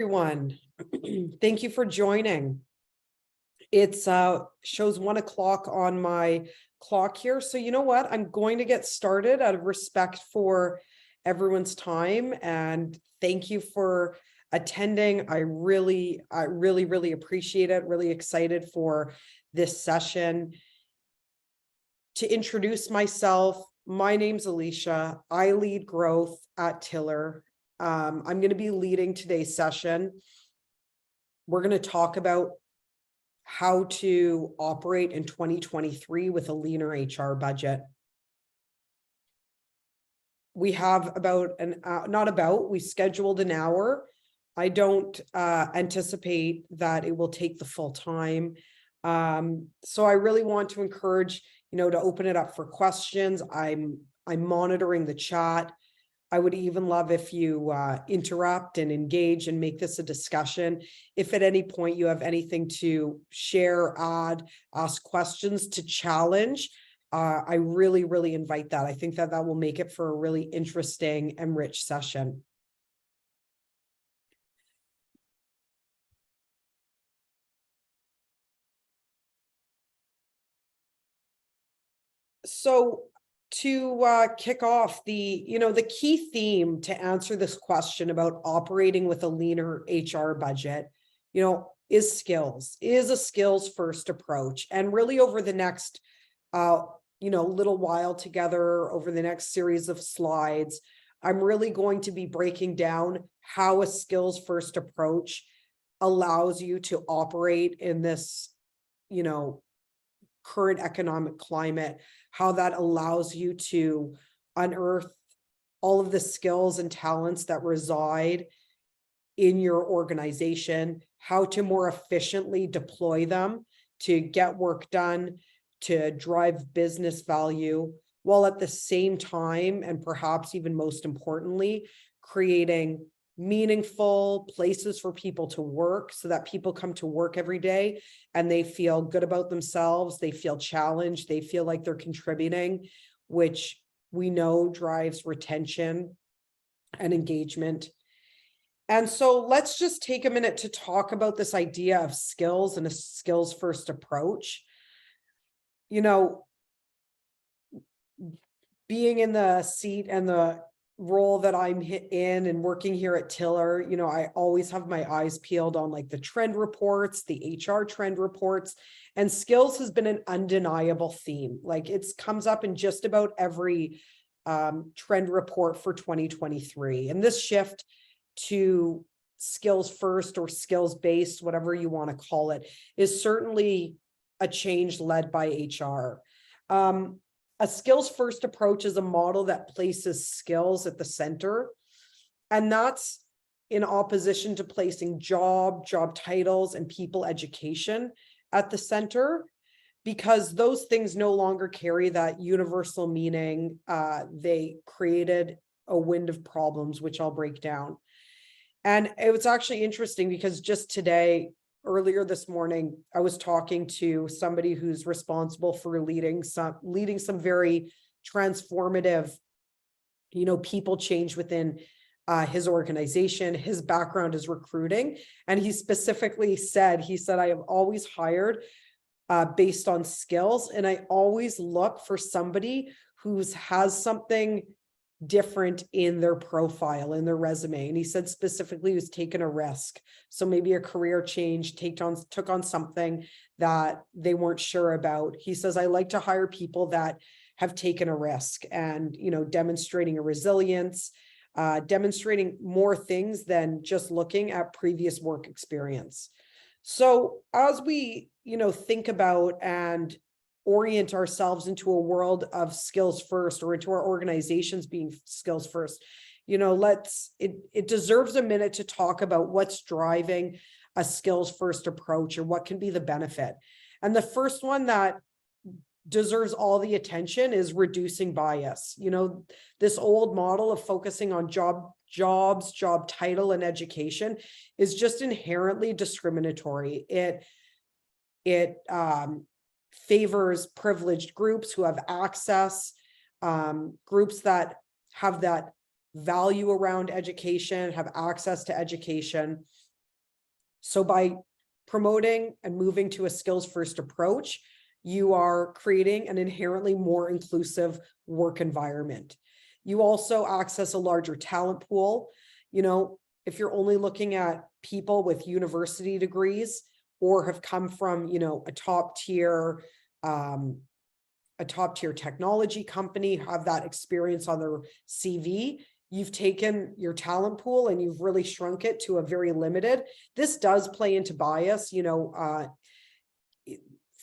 Everyone. Thank you for joining. It's shows 1 o'clock on my clock here. So you know what? I'm going to get started out of respect for everyone's time, and thank you for attending. I really appreciate it. Really excited for this session. To introduce myself, my name's Alicia. I lead growth at Tiller. I'm going to be leading today's session. We're going to talk about how to operate in 2023 with a leaner HR budget. We have about we scheduled an hour. I don't anticipate that it will take the full time. So I really want to encourage, to open it up for questions. I'm monitoring the chat. I would even love if you interrupt and engage and make this a discussion. If at any point you have anything to share, add, ask questions, to challenge, I really invite that. I think that will make it for a really interesting and rich session. So to kick off, the key theme to answer this question about operating with a leaner HR budget, is skills, is a skills first approach. And really over the next, little while together, over the next series of slides, I'm really going to be breaking down how a skills first approach allows you to operate in this, current economic climate, how that allows you to unearth all of the skills and talents that reside in your organization, how to more efficiently deploy them to get work done, to drive business value, while at the same time, and perhaps even most importantly, creating meaningful places for people to work so that people come to work every day and they feel good about themselves, they feel challenged, they feel like they're contributing, which we know drives retention and engagement. And so let's just take a minute to talk about this idea of skills and a skills first approach. Being in the seat and the role that I'm in and working here at Tiller, I always have my eyes peeled on like the trend reports, the HR trend reports, and skills has been an undeniable theme. Like it comes up in just about every trend report for 2023. And this shift to skills first or skills based, whatever you want to call it, is certainly a change led by HR. A skills first approach is a model that places skills at the center, and that's in opposition to placing job titles and people education at the center, because those things no longer carry that universal meaning. They created a wind of problems, which I'll break down. And it was actually interesting because just today, earlier this morning, I was talking to somebody who's responsible for leading some very transformative, people change within his organization. His background is recruiting. And he specifically said, I have always hired based on skills. And I always look for somebody who has something different in their profile, in their resume. And he said specifically who's taken a risk. So maybe a career change, took on something that they weren't sure about. He says, I like to hire people that have taken a risk and, demonstrating a resilience, demonstrating more things than just looking at previous work experience. So as we, think about and orient ourselves into a world of skills first, or into our organizations being skills first, it deserves a minute to talk about what's driving a skills first approach or what can be the benefit. And the first one that deserves all the attention is reducing bias. This old model of focusing on jobs, job title, and education is just inherently discriminatory. It favors privileged groups who have access, groups that have that value around education, have access to education. So by promoting and moving to a skills first approach, you are creating an inherently more inclusive work environment. You also access a larger talent pool. You know, if you're only looking at people with university degrees or have come from, you know, a top tier technology company, have that experience on their CV, you've taken your talent pool and you've really shrunk it to a very limited. This does play into bias, you know,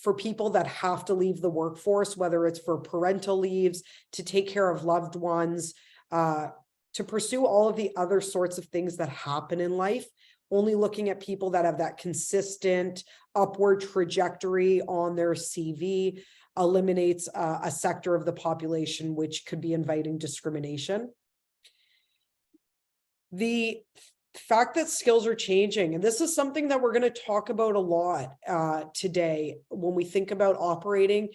for people that have to leave the workforce, whether it's for parental leaves, to take care of loved ones, to pursue all of the other sorts of things that happen in life. Only looking at people that have that consistent upward trajectory on their CV eliminates a sector of the population, which could be inviting discrimination. The fact that skills are changing, and this is something that we're going to talk about a lot today when we think about operating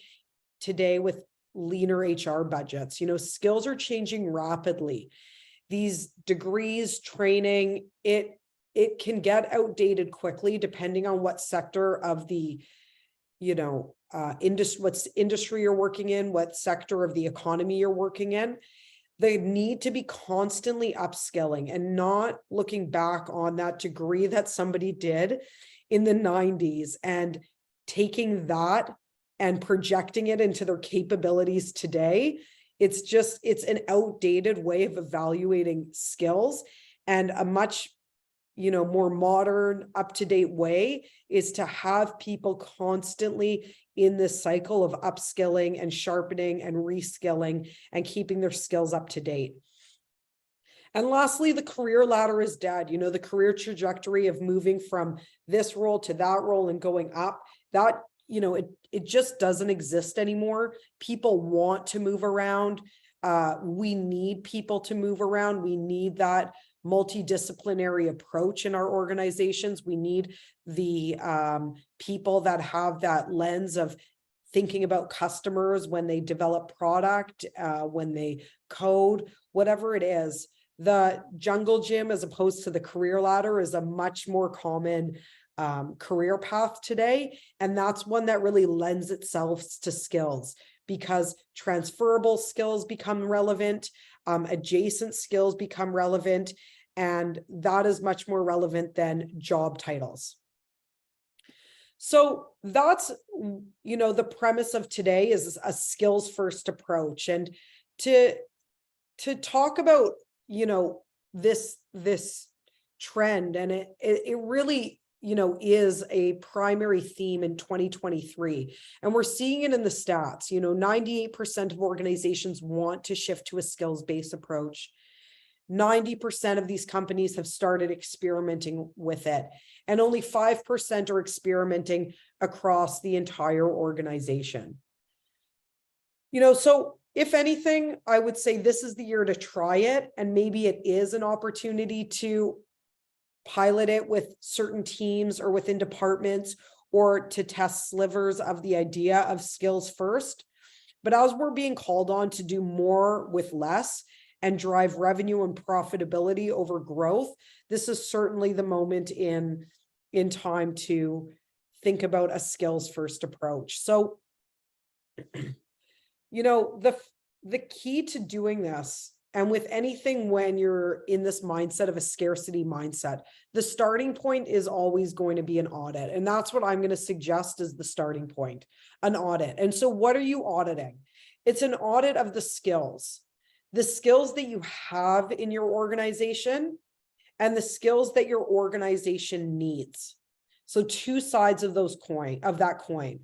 today with leaner HR budgets. You know, skills are changing rapidly. These degrees, training, it can get outdated quickly depending on what sector of the, you know, what industry you're working in, what sector of the economy you're working in. They need to be constantly upskilling and not looking back on that degree that somebody did in the 90s and taking that and projecting it into their capabilities today. It's an outdated way of evaluating skills, and a much, you know, more modern, up-to-date way is to have people constantly in this cycle of upskilling and sharpening and reskilling and keeping their skills up to date. And lastly, the career ladder is dead. You know, the career trajectory of moving from this role to that role and going up, that, you know, it just doesn't exist anymore. People want to move around. We need people to move around. We need that multidisciplinary approach in our organizations. We need the people that have that lens of thinking about customers when they develop product, when they code, whatever it is. The jungle gym, as opposed to the career ladder, is a much more common career path today. And that's one that really lends itself to skills, because transferable skills become relevant, adjacent skills become relevant, and that is much more relevant than job titles. So that's, you know, the premise of today is a skills first approach. And to talk about, you know, this trend, and it really, you know, is a primary theme in 2023. And we're seeing it in the stats. You know, 98% of organizations want to shift to a skills-based approach. 90% of these companies have started experimenting with it, and only 5% are experimenting across the entire organization. You know, so if anything, I would say this is the year to try it, and maybe it is an opportunity to pilot it with certain teams or within departments, or to test slivers of the idea of skills first. But as we're being called on to do more with less and drive revenue and profitability over growth, this is certainly the moment in time to think about a skills first approach. So, you know, the key to doing this, and with anything when you're in this mindset of a scarcity mindset, the starting point is always going to be an audit. And that's what I'm going to suggest as the starting point, an audit. And so what are you auditing? It's an audit of the skills that you have in your organization and the skills that your organization needs. So two sides of that coin.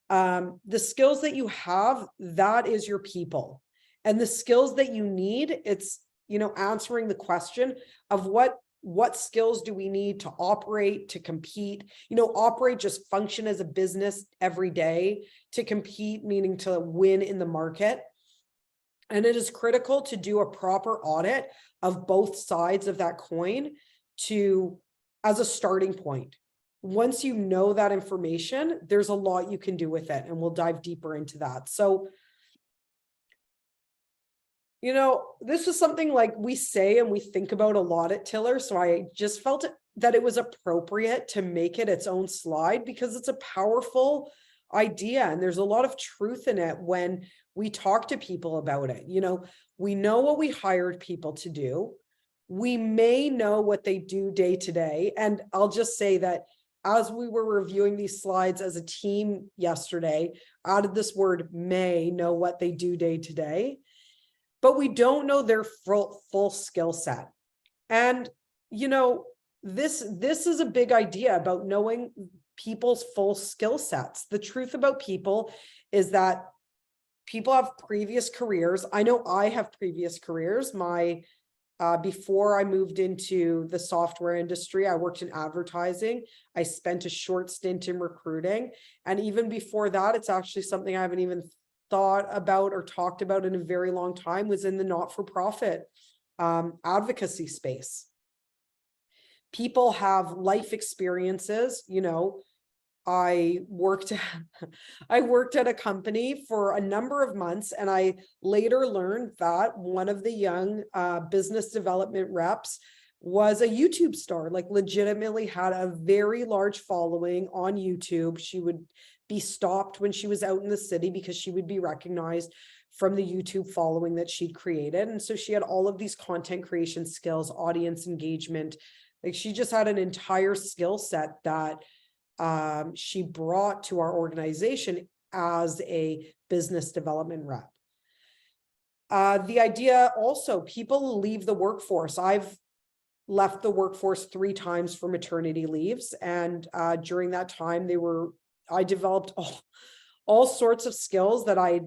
The skills that you have, that is your people. And the skills that you need, it's, you know, answering the question of what skills do we need to operate, to compete, you know, operate, just function as a business every day, to compete, meaning to win in the market. And it is critical to do a proper audit of both sides of that coin as a starting point. Once you know that information, there's a lot you can do with it, and we'll dive deeper into that. So, you know, this is something like we say and we think about a lot at Tiller. So I just felt that it was appropriate to make it its own slide, because it's a powerful idea and there's a lot of truth in it when we talk to people about it. We know what we hired people to do. We may know what they do day to day. And I'll just say that as we were reviewing these slides as a team yesterday, added this word may know what they do day to day, but we don't know their full skill set. And, this is a big idea about knowing people's full skill sets. The truth about people is that people have previous careers. I know I have previous careers. Before I moved into the software industry, I worked in advertising. I spent a short stint in recruiting. And even before that, it's actually something I haven't even thought about or talked about in a very long time, was in the not-for-profit advocacy space. People have life experiences. I worked at a company for a number of months, and I later learned that one of the young business development reps was a YouTube star, like legitimately had a very large following on YouTube. She would be stopped when she was out in the city because she would be recognized from the YouTube following that she'd created. And so she had all of these content creation skills, audience engagement. Like, she just had an entire skill set that she brought to our organization as a business development rep. The idea also, people leave the workforce. I've left the workforce 3 times for maternity leaves. And during that time, I developed all sorts of skills that I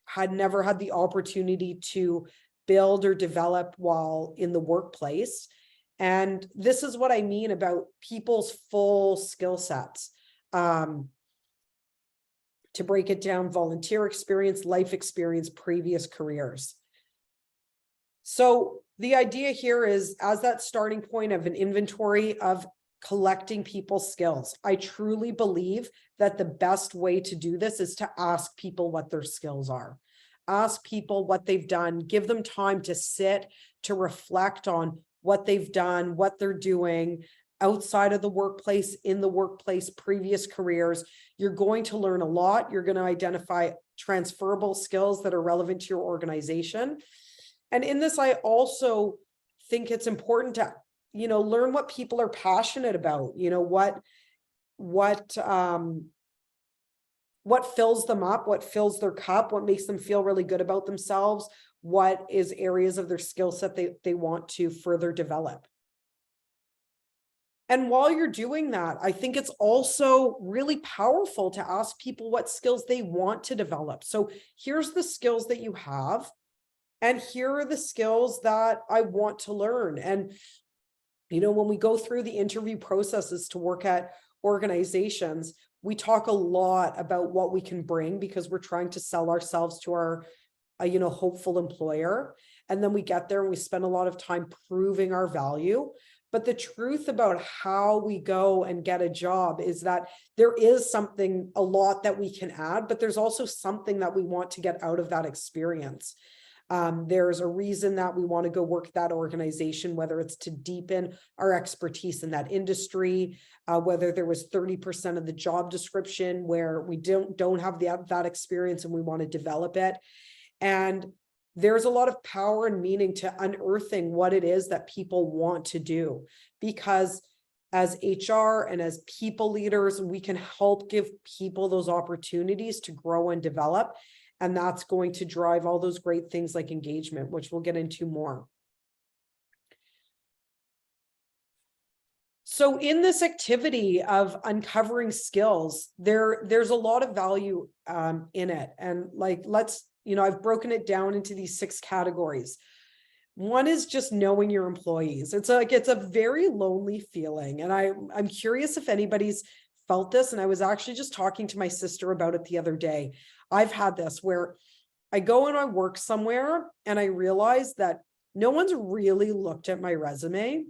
had never had the opportunity to build or develop while in the workplace. And this is what I mean about people's full skill sets. To break it down: volunteer experience, life experience, previous careers. So the idea here is, as that starting point of an inventory of collecting people's skills, I truly believe that the best way to do this is to ask people what their skills are. Ask people what they've done, give them time to sit, to reflect on what they've done, what they're doing outside of the workplace, in the workplace, previous careers. You're going to learn a lot. You're going to identify transferable skills that are relevant to your organization. And in this, I also think it's important to, learn what people are passionate about, what fills them up, what fills their cup, what makes them feel really good about themselves, what is areas of their skill set they want to further develop. And while you're doing that, I think it's also really powerful to ask people what skills they want to develop. So here's the skills that you have, and here are the skills that I want to learn. And, when we go through the interview processes to work at organizations, we talk a lot about what we can bring, because we're trying to sell ourselves to our hopeful employer. And then we get there and we spend a lot of time proving our value. But the truth about how we go and get a job is that there is a lot that we can add, but there's also something that we want to get out of that experience. There's a reason that we want to go work at that organization, whether it's to deepen our expertise in that industry, whether there was 30% of the job description where we don't have that experience and we want to develop it. And there's a lot of power and meaning to unearthing what it is that people want to do, because as HR and as people leaders, we can help give people those opportunities to grow and develop. And that's going to drive all those great things like engagement, which we'll get into more. So in this activity of uncovering skills, there's a lot of value in it. And I've broken it down into these 6 categories. One is just knowing your employees. It's a very lonely feeling. And I'm curious if anybody's felt this. And I was actually just talking to my sister about it the other day. I've had this where I go and I work somewhere and I realize that no one's really looked at my resume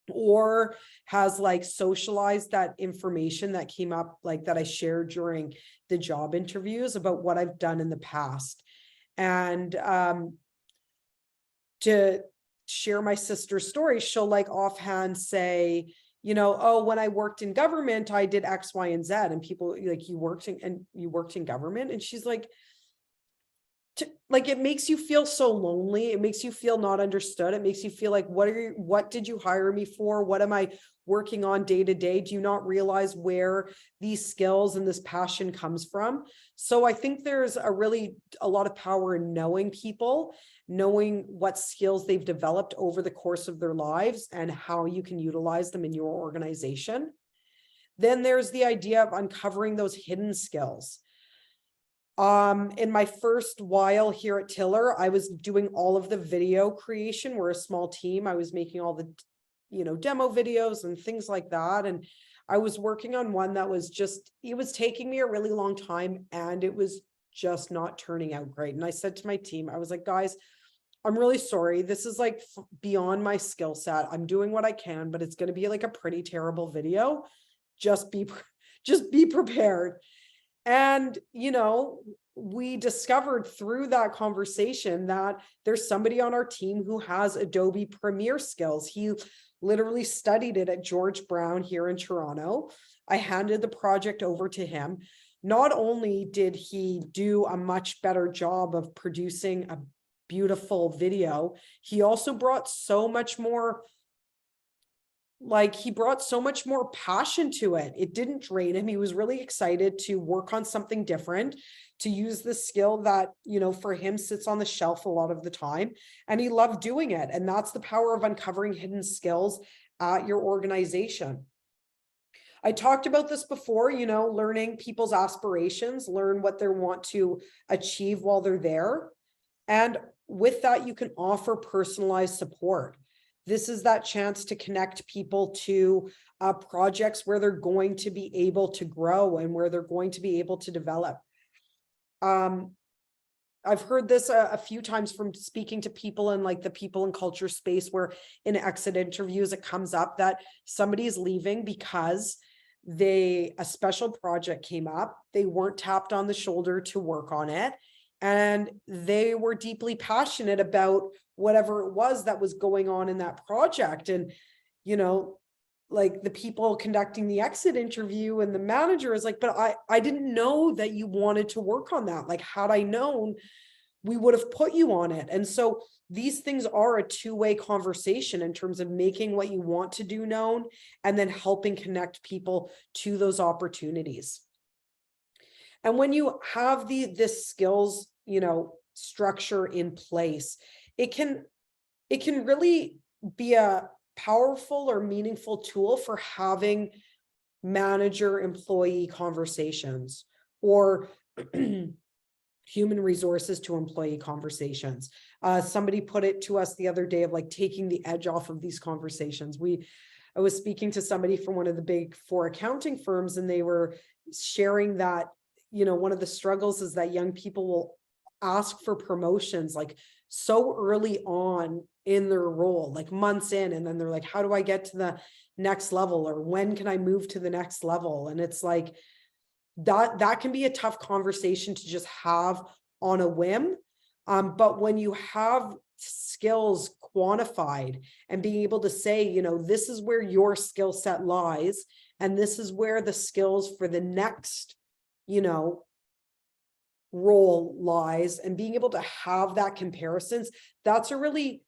or has socialized that information that came up, that I shared during the job interviews about what I've done in the past. And to share my sister's story, she'll like offhand say, you know, oh, when I worked in government, I did X, Y, and Z. And people like, you worked in government? And she's like, like, it makes you feel so lonely. It makes you feel not understood. It makes you feel like, what did you hire me for? What am I working on day to day? Do you not realize where these skills and this passion comes from? So I think there's a lot of power in knowing people, knowing what skills they've developed over the course of their lives and how you can utilize them in your organization. Then there's the idea of uncovering those hidden skills. In my first while here at Tiller, I was doing all of the video creation. We're a small team. I was making all the, demo videos and things like that. And I was working on one that was it was taking me a really long time, and it was just not turning out great. And I said to my team, I was like, guys, I'm really sorry. This is like beyond my skill set. I'm doing what I can, but it's going to be like a pretty terrible video. Just be prepared. And, we discovered through that conversation that there's somebody on our team who has Adobe Premiere skills. He literally studied it at George Brown here in Toronto. I handed the project over to him. Not only did he do a much better job of producing a beautiful video, he also brought so much more passion to it. It didn't drain him. He was really excited to work on something different, to use the skill that, for him sits on the shelf a lot of the time. And he loved doing it. And that's the power of uncovering hidden skills at your organization. I talked about this before, learning people's aspirations, learn what they want to achieve while they're there. And with that, you can offer personalized support. This is that chance to connect people to projects where they're going to be able to grow and where they're going to be able to develop. I've heard this a few times from speaking to people in like the people and culture space, where in exit interviews, it comes up that somebody is leaving because a special project came up. They weren't tapped on the shoulder to work on it. And they were deeply passionate about whatever it was that was going on in that project. And, like the people conducting the exit interview and the manager is like, but I didn't know that you wanted to work on that. Like, had I known, we would have put you on it. And so these things are a two-way conversation in terms of making what you want to do known and then helping connect people to those opportunities. And when you have this skills, structure in place, it can really be a powerful or meaningful tool for having manager-employee conversations, or human resources to employee conversations. Somebody put it to us the other day of like taking the edge off of these conversations. I was speaking to somebody from one of the big 4 accounting firms, and they were sharing that, one of the struggles is that young people will ask for promotions like so early on in their role, like months in, and then they're like, how do I get to the next level, or when can I move to the next level? And it's like that can be a tough conversation to just have on a whim. But when you have skills quantified and being able to say, this is where your skill set lies, and this is where the skills for the next role lies, and being able to have that comparisons, that's a really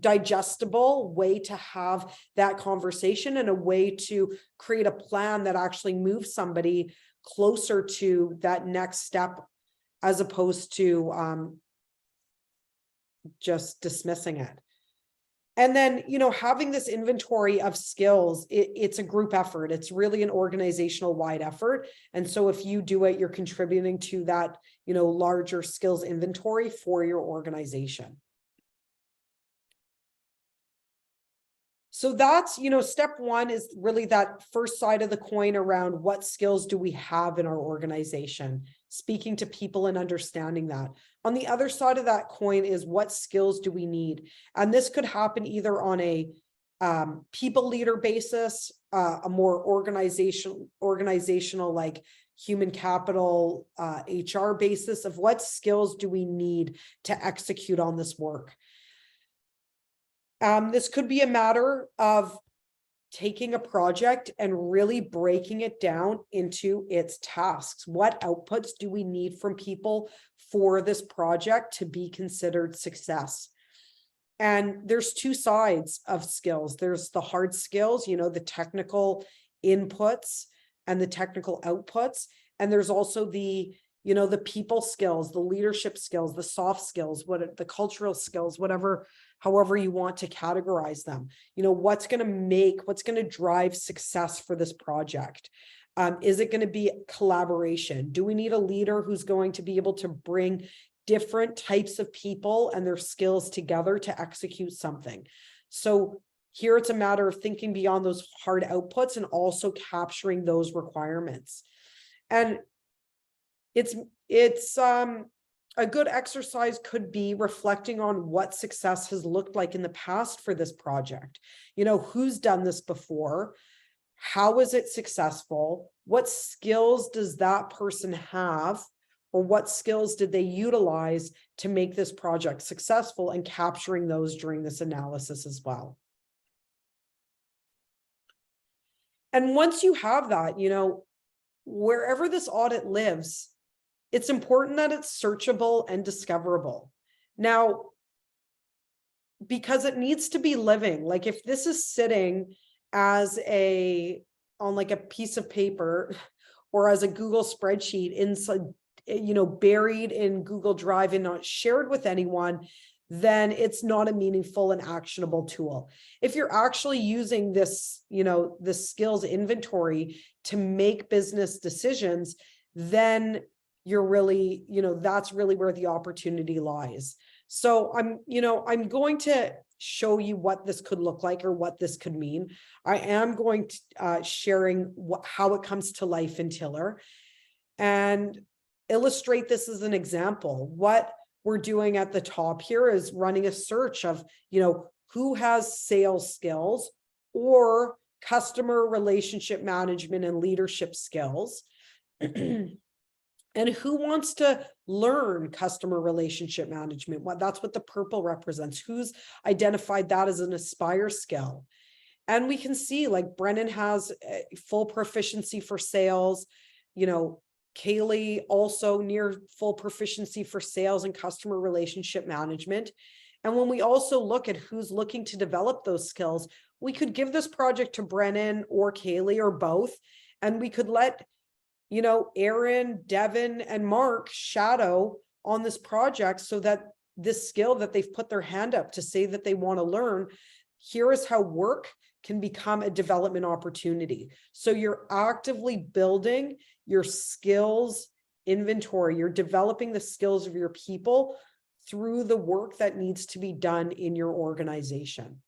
digestible way to have that conversation, and a way to create a plan that actually moves somebody closer to that next step, as opposed to just dismissing it. And then, having this inventory of skills, it's a group effort. It's really an organizational wide effort. And so if you do it, you're contributing to that, larger skills inventory for your organization. So that's, step 1 is really that first side of the coin around what skills do we have in our organization, speaking to people and understanding that. On the other side of that coin is what skills do we need? And this could happen either on a people leader basis, a more organizational like human capital, HR basis of what skills do we need to execute on this work. This could be a matter of taking a project and really breaking it down into its tasks. What outputs do we need from people for this project to be considered success? And there's two sides of skills. There's the hard skills, the technical inputs and the technical outputs. And there's also the people skills, the leadership skills, the soft skills, the cultural skills, however you want to categorize them. What's going to drive success for this project? Is it going to be collaboration? Do we need a leader who's going to be able to bring different types of people and their skills together to execute something? So here it's a matter of thinking beyond those hard outputs and also capturing those requirements. And it's a good exercise could be reflecting on what success has looked like in the past for this project. Who's done this before? How is it successful? What skills does that person have? Or what skills did they utilize to make this project successful, and capturing those during this analysis as well. And once you have that, wherever this audit lives, it's important that it's searchable and discoverable. Now, because it needs to be living, like if this is sitting as on like a piece of paper or as a Google spreadsheet inside, buried in Google Drive and not shared with anyone, then it's not a meaningful and actionable tool. If you're actually using this, this skills inventory to make business decisions, then you're really, that's really where the opportunity lies. So I'm going to show you what this could look like or what this could mean. I am going to sharing how it comes to life in Tiller and illustrate this as an example. What we're doing at the top here is running a search of, who has sales skills or customer relationship management and leadership skills, and who wants to learn customer relationship management. That's what the purple represents. Who's identified that as an Aspire skill? And we can see like Brennan has full proficiency for sales, Kaylee also near full proficiency for sales and customer relationship management. And when we also look at who's looking to develop those skills, we could give this project to Brennan or Kaylee or both, and we could let, Aaron, Devin, and Mark shadow on this project so that this skill that they've put their hand up to say that they want to learn, here is how work can become a development opportunity. So you're actively building your skills inventory. You're developing the skills of your people through the work that needs to be done in your organization.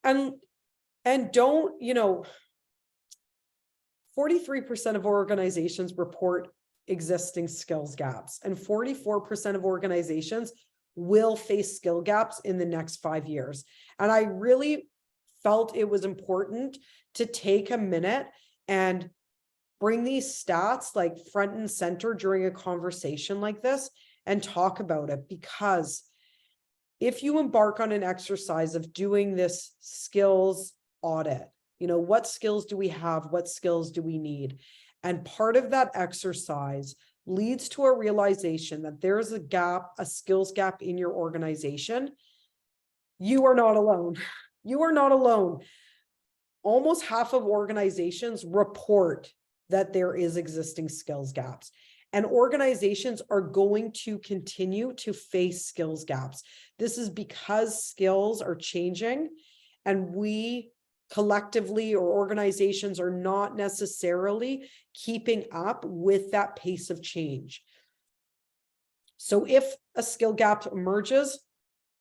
And don't, 43% of organizations report existing skills gaps, and 44% of organizations will face skill gaps in the next 5 years. And I really felt it was important to take a minute and bring these stats like front and center during a conversation like this and talk about it, because if you embark on an exercise of doing this skills audit, what skills do we have? What skills do we need? And part of that exercise leads to a realization that there is a gap, a skills gap in your organization. You are not alone. You are not alone. Almost half of organizations report that there is existing skills gaps. And organizations are going to continue to face skills gaps. This is because skills are changing, and we collectively or organizations are not necessarily keeping up with that pace of change. So if a skill gap emerges,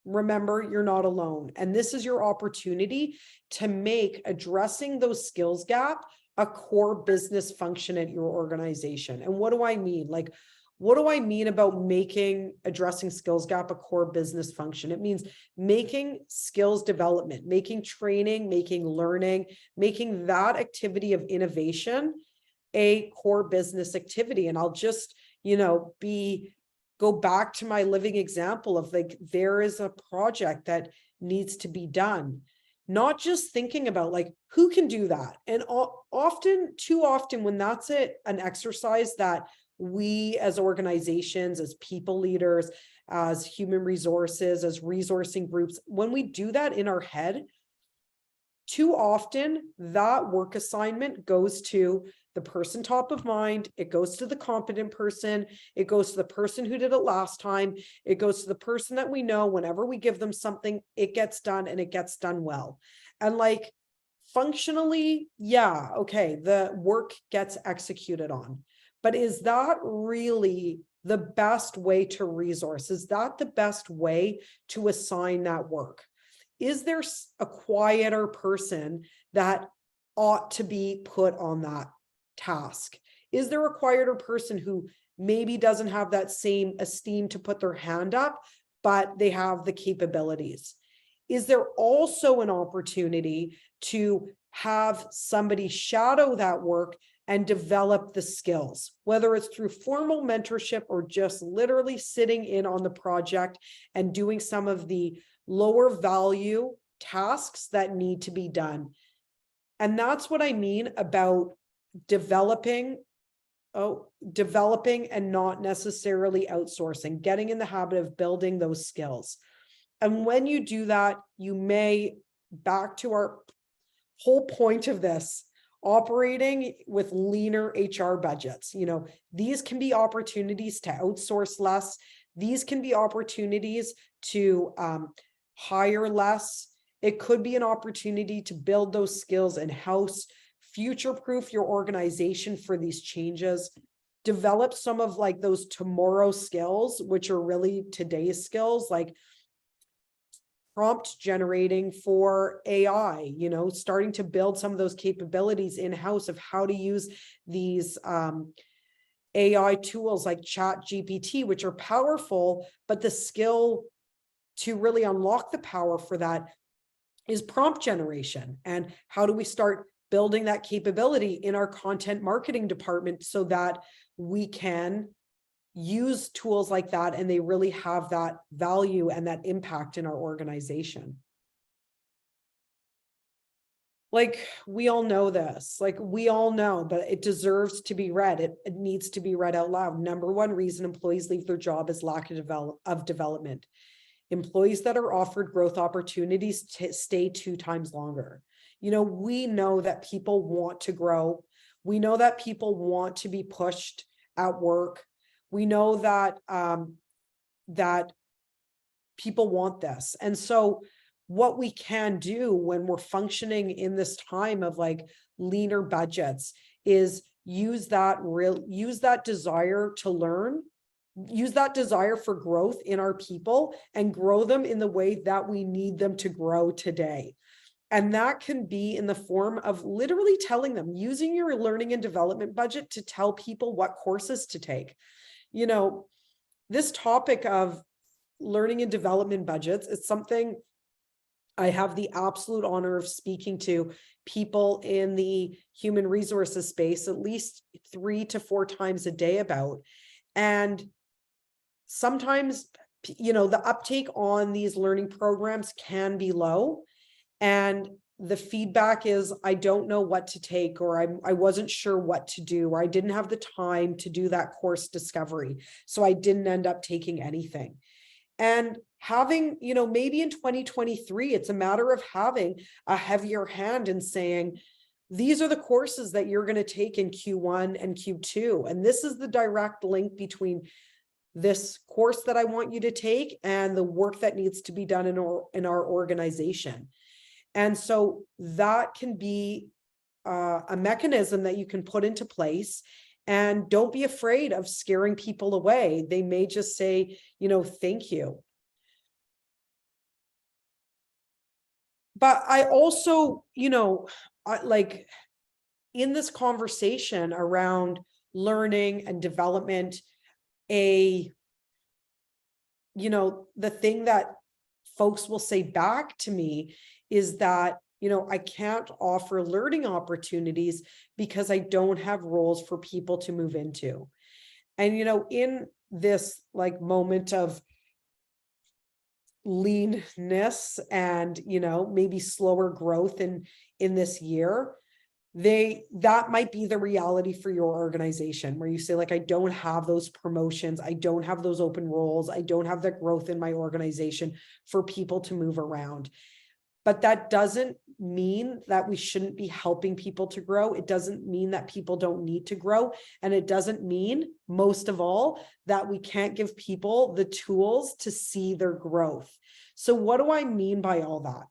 remember, you're not alone. And this is your opportunity to make addressing those skills gap a core business function at your organization. And what do I mean? Like, What do I mean about addressing skills gap a core business function? It means making skills development, making training, making learning, making that activity of innovation a core business activity. And I'll just, go back to my living example of like, there is a project that needs to be done. Not just thinking about like, who can do that? And too often when that's an exercise that we as organizations, as people leaders, as human resources, as resourcing groups, when we do that in our head, too often that work assignment goes to the person top of mind, it goes to the competent person, it goes to the person who did it last time, it goes to the person that we know whenever we give them something, it gets done and it gets done well. And like functionally, yeah, okay, the work gets executed on. But is that really the best way to resource? Is that the best way to assign that work? Is there a quieter person that ought to be put on that task? Is there a quieter person who maybe doesn't have that same esteem to put their hand up, but they have the capabilities? Is there also an opportunity to have somebody shadow that work and develop the skills, whether it's through formal mentorship or just literally sitting in on the project and doing some of the lower value tasks that need to be done? And that's what I mean about developing and not necessarily outsourcing, getting in the habit of building those skills. And when you do that, you may, back to our whole point of this, operating with leaner HR budgets. These can be opportunities to outsource less. These can be opportunities to hire less. It could be an opportunity to build those skills in-house, future-proof your organization for these changes, develop some of like those tomorrow skills, which are really today's skills, like prompt generating for AI, starting to build some of those capabilities in-house of how to use these AI tools like ChatGPT, which are powerful, but the skill to really unlock the power for that is prompt generation. And how do we start building that capability in our content marketing department so that we can use tools like that and they really have that value and that impact in our organization? Like, we all know this, but it deserves to be read. It needs to be read out loud. Number one reason employees leave their job is lack of development. Employees that are offered growth opportunities stay 2 times longer. We know that people want to grow. We know that people want to be pushed at work. We know that that people want this. And so what we can do when we're functioning in this time of like leaner budgets is use that desire to learn, use that desire for growth in our people and grow them in the way that we need them to grow today. And that can be in the form of literally telling them, using your learning and development budget to tell people what courses to take. This topic of learning and development budgets is something I have the absolute honor of speaking to people in the human resources space at least 3 to 4 times a day about. And sometimes, the uptake on these learning programs can be low. And the feedback is, I don't know what to take, or I wasn't sure what to do, or I didn't have the time to do that course discovery. So I didn't end up taking anything. And having, maybe in 2023, it's a matter of having a heavier hand and saying, these are the courses that you're going to take in Q1 and Q2. And this is the direct link between this course that I want you to take and the work that needs to be done in our organization. And so that can be a mechanism that you can put into place. And don't be afraid of scaring people away. They may just say, thank you. But I also, like in this conversation around learning and development the thing that folks will say back to me is that, I can't offer learning opportunities because I don't have roles for people to move into. And, in this like moment of leanness and, maybe slower growth in this year, that might be the reality for your organization, where you say, like, I don't have those promotions, I don't have those open roles, I don't have the growth in my organization for people to move around. But that doesn't mean that we shouldn't be helping people to grow. It doesn't mean that people don't need to grow. And it doesn't mean, most of all, that we can't give people the tools to see their growth. So what do I mean by all that?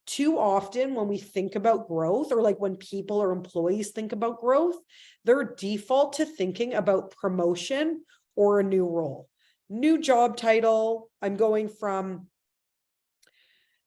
Too often when we think about growth, or like when people or employees think about growth, their default to thinking about promotion or a new role, new job title. I'm going from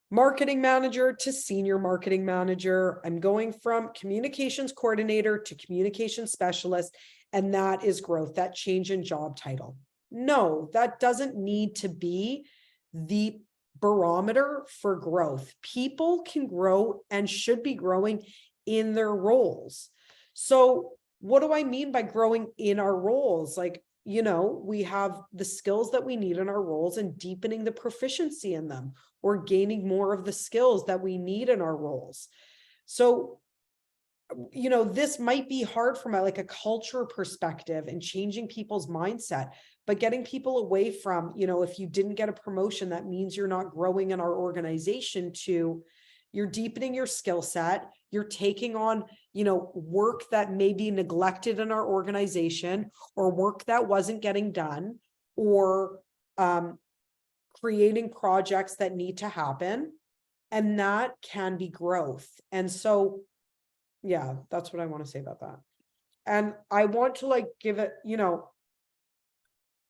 marketing manager to senior marketing manager. I'm going from communications coordinator to communication specialist. And that is growth, that change in job title. No, that doesn't need to be the barometer for growth. People can grow and should be growing in their roles. So what do I mean by growing in our roles? Like, we have the skills that we need in our roles and deepening the proficiency in them, or gaining more of the skills that we need in our roles. So, this might be hard from a culture perspective and changing people's mindset, but getting people away from, if you didn't get a promotion, that means you're not growing in our organization, to you're deepening your skill set, you're taking on, work that may be neglected in our organization, or work that wasn't getting done, or creating projects that need to happen. And that can be growth. And so, yeah, that's what I want to say about that. And I want to give it,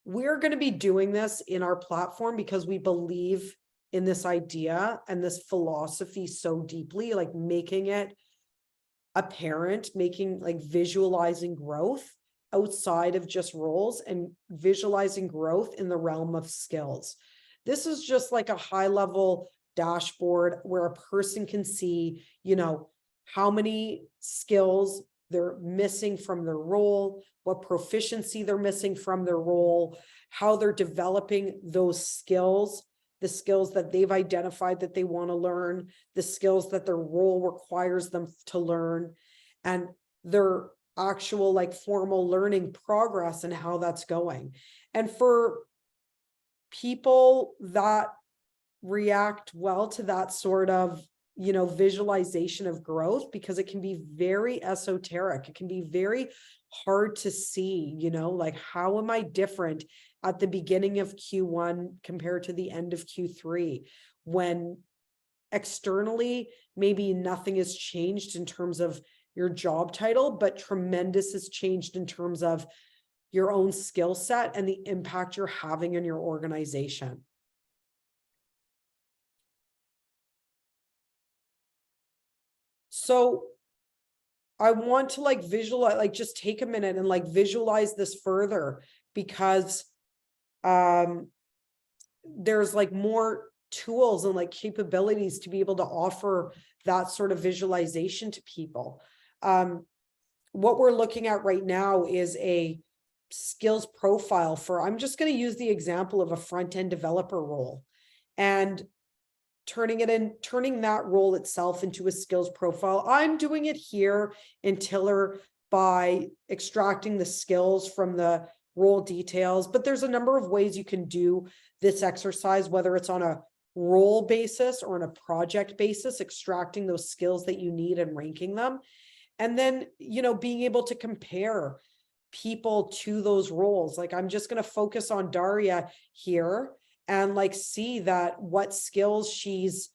we're going to be doing this in our platform because we believe in this idea and this philosophy so deeply, making it apparent, visualizing growth outside of just roles, and visualizing growth in the realm of skills. This is just like a high level dashboard where a person can see, how many skills they're missing from their role, what proficiency they're missing from their role, how they're developing those skills, the skills that they've identified that they want to learn, the skills that their role requires them to learn, and their actual formal learning progress and how that's going. And for people that react well to that sort of visualization of growth, because it can be very esoteric, it can be very hard to see, how am I different at the beginning of Q1 compared to the end of Q3, when externally maybe nothing has changed in terms of your job title, but tremendous has changed in terms of your own skill set and the impact you're having in your organization. So I want to visualize, just take a minute and visualize this further, because there's more tools and capabilities to be able to offer that sort of visualization to people. What we're looking at right now is a skills profile for, I'm just going to use the example of a front-end developer role, and turning that role itself into a skills profile. I'm doing it here in Tiller by extracting the skills from the role details, but there's a number of ways you can do this exercise, whether it's on a role basis or on a project basis, extracting those skills that you need and ranking them. And then, being able to compare people to those roles. I'm just going to focus on Daria here and see that what skills she's,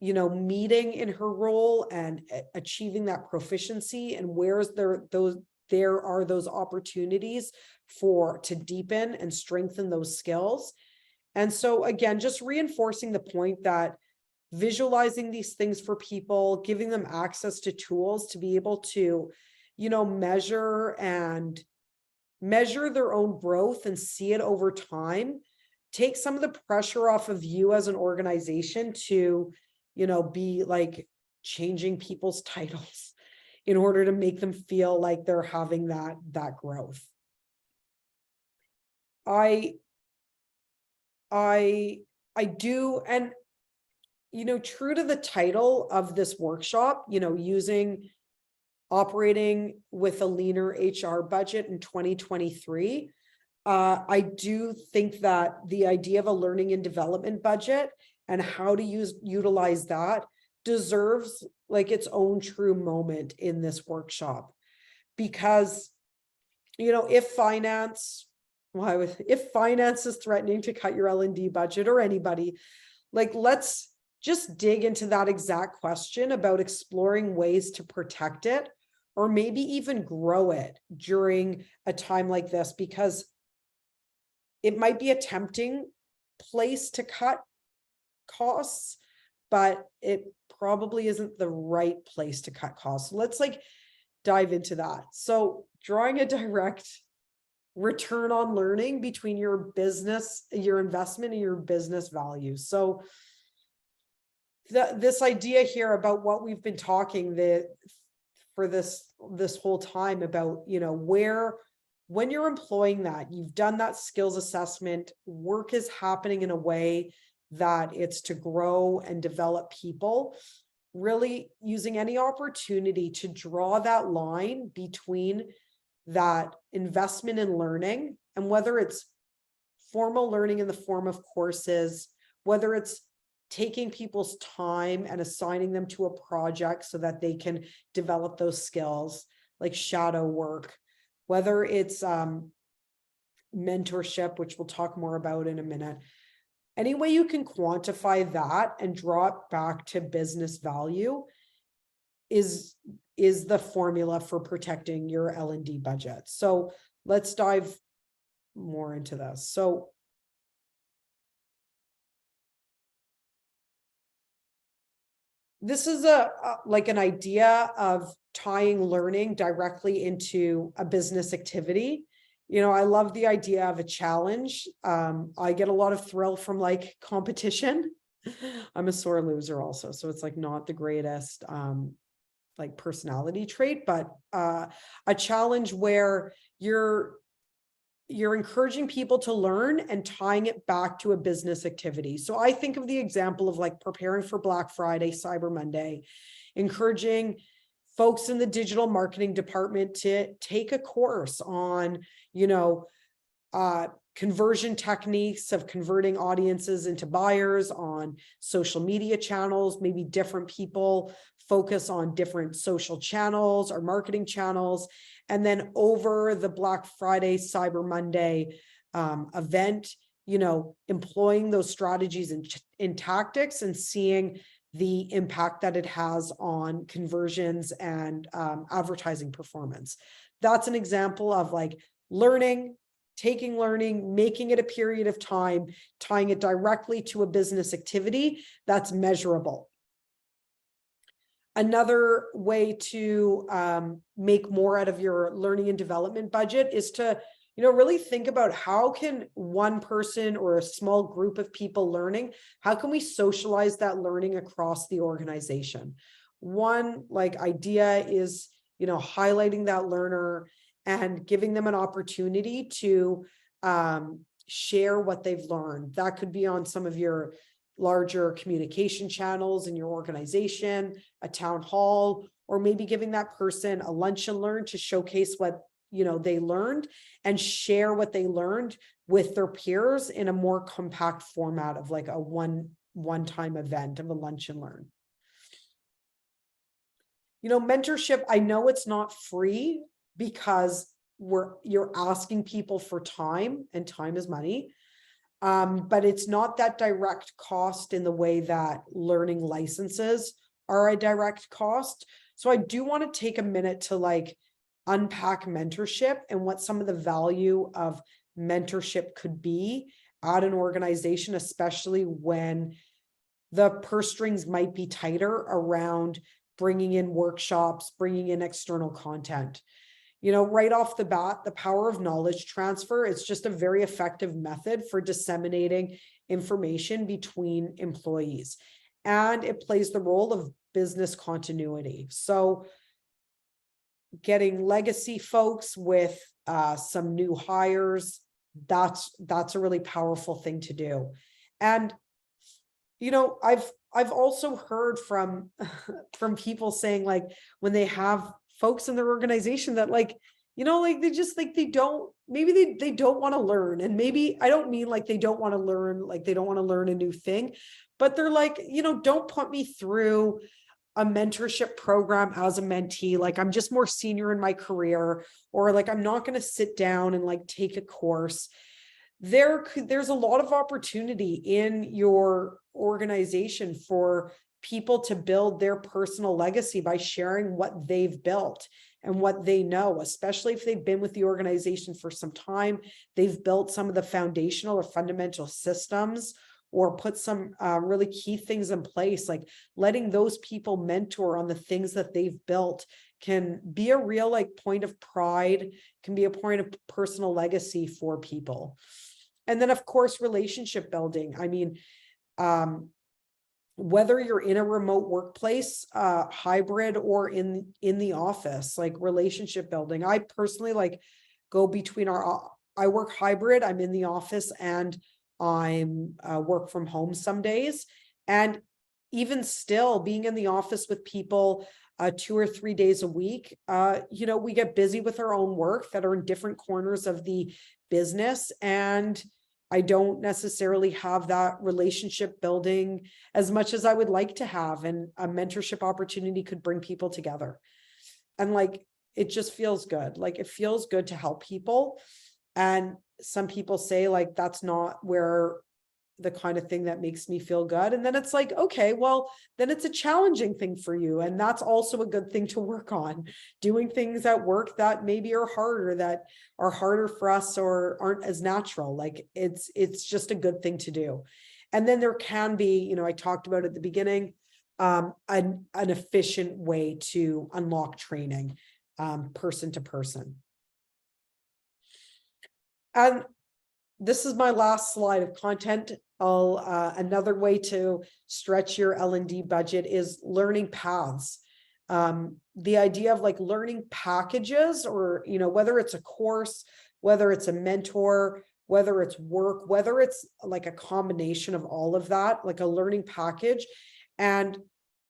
meeting in her role and achieving that proficiency, and where's there are those opportunities to deepen and strengthen those skills. And so again, just reinforcing the point that visualizing these things for people, giving them access to tools to be able to, measure and measure their own growth and see it over time, take some of the pressure off of you as an organization to, be like changing people's titles in order to make them feel like they're having that growth. I do, and true to the title of this workshop, operating with a leaner HR budget in 2023. I do think that the idea of a learning and development budget and how to utilize that deserves like its own true moment in this workshop. Because, if finance is threatening to cut your L&D budget, or anybody, like, let's just dig into that exact question about exploring ways to protect it, or maybe even grow it during a time like this, because it might be a tempting place to cut costs, but it probably isn't the right place to cut costs. So let's dive into that. So drawing a direct return on learning between your business, your investment, and your business value. So this idea here about what we've been talking for this whole time about, when you're employing that, you've done that skills assessment, work is happening in a way that it's to grow and develop people, really using any opportunity to draw that line between that investment in learning, and whether it's formal learning in the form of courses, whether it's taking people's time and assigning them to a project so that they can develop those skills, like shadow work, whether it's mentorship, which we'll talk more about in a minute. Any way you can quantify that and draw it back to business value is the formula for protecting your L&D budget. So let's dive more into this. So this is an idea of tying learning directly into a business activity. I love the idea of a challenge. I get a lot of thrill from competition. I'm a sore loser also, so it's not the greatest personality trait, but a challenge where you're encouraging people to learn and tying it back to a business activity. So I think of the example of preparing for Black Friday, Cyber Monday, encouraging folks in the digital marketing department to take a course on, conversion techniques of converting audiences into buyers on social media channels. Maybe different people focus on different social channels or marketing channels. And then over the Black Friday, Cyber Monday event, employing those strategies and tactics and seeing the impact that it has on conversions and advertising performance. That's an example of learning, taking learning, making it a period of time, tying it directly to a business activity that's measurable. Another way to make more out of your learning and development budget is to, really think about how can one person or a small group of people learning, how can we socialize that learning across the organization? One idea is, highlighting that learner and giving them an opportunity to share what they've learned. That could be on some of your larger communication channels in your organization, a town hall, or maybe giving that person a lunch and learn to showcase what they learned and share what they learned with their peers in a more compact format of a one-time event of a lunch and learn. Mentorship, I know it's not free because you're asking people for time, and time is money. But it's not that direct cost in the way that learning licenses are a direct cost. So I do want to take a minute to unpack mentorship and what some of the value of mentorship could be at an organization, especially when the purse strings might be tighter around bringing in workshops, bringing in external content. right off the bat, the power of knowledge transfer is just a very effective method for disseminating information between employees. And it plays the role of business continuity. So getting legacy folks with some new hires, that's a really powerful thing to do. And I've also heard from from people saying, like, when they have folks in their organization that, like, they just, like, they don't, maybe they don't want to learn. And maybe, I don't mean like they don't want to learn, like they don't want to learn a new thing, but they're like, don't put me through a mentorship program as a mentee. Like, I'm just more senior in my career, or like, I'm not going to sit down and like take a course. There's a lot of opportunity in your organization for people to build their personal legacy by sharing what they've built and what they know, especially if they've been with the organization for some time. They've built some of the foundational or fundamental systems, or put some really key things in place. Like, letting those people mentor on the things that they've built can be a real, like, point of pride, can be a point of personal legacy for people. And then, of course, relationship building. I mean, whether you're in a remote workplace, hybrid, or in the office, like, relationship building. I personally, like, go between I work hybrid, I'm in the office, and I'm work from home some days. And even still, being in the office with people 2 or 3 days a week, we get busy with our own work that are in different corners of the business. And I don't necessarily have that relationship building as much as I would like to have. And a mentorship opportunity could bring people together. And, like, it just feels good. Like, it feels good to help people. And some people say, like, that's not where the kind of thing that makes me feel good. And then it's like, okay, well, then it's a challenging thing for you. And that's also a good thing to work on, doing things at work that maybe are harder for us, or aren't as natural. Like, it's just a good thing to do. And then there can be, I talked about at the beginning, an efficient way to unlock training, person to person. And this is my last slide of content. Another way to stretch your L&D budget is learning paths. The idea of, like, learning packages, or, whether it's a course, whether it's a mentor, whether it's work, whether it's like a combination of all of that, like a learning package, and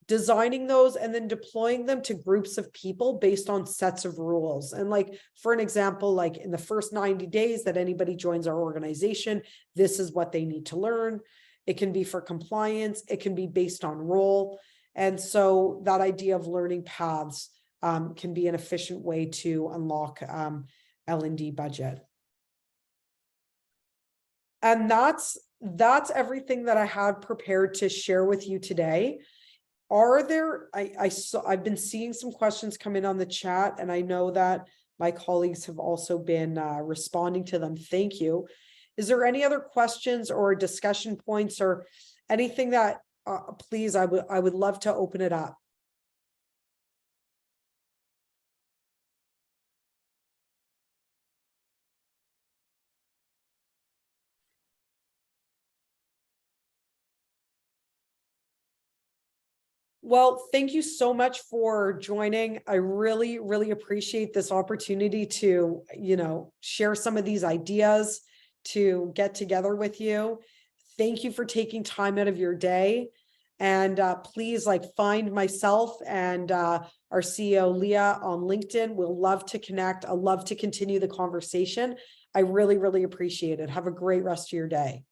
designing those and then deploying them to groups of people based on sets of rules. And, like, for an example, like, in the first 90 days that anybody joins our organization, this is what they need to learn. It can be for compliance, it can be based on role. And so that idea of learning paths can be an efficient way to unlock L&D budget. And that's everything that I had prepared to share with you today. I've been seeing some questions come in on the chat, and I know that my colleagues have also been responding to them. Thank you. Is there any other questions or discussion points or anything that, please, I would love to open it up. Well, thank you so much for joining. I really, really appreciate this opportunity to, share some of these ideas, to get together with you. Thank you for taking time out of your day. And please, like, find myself and our CEO, Leah, on LinkedIn. We'll love to connect. I'll love to continue the conversation. I really, really appreciate it. Have a great rest of your day.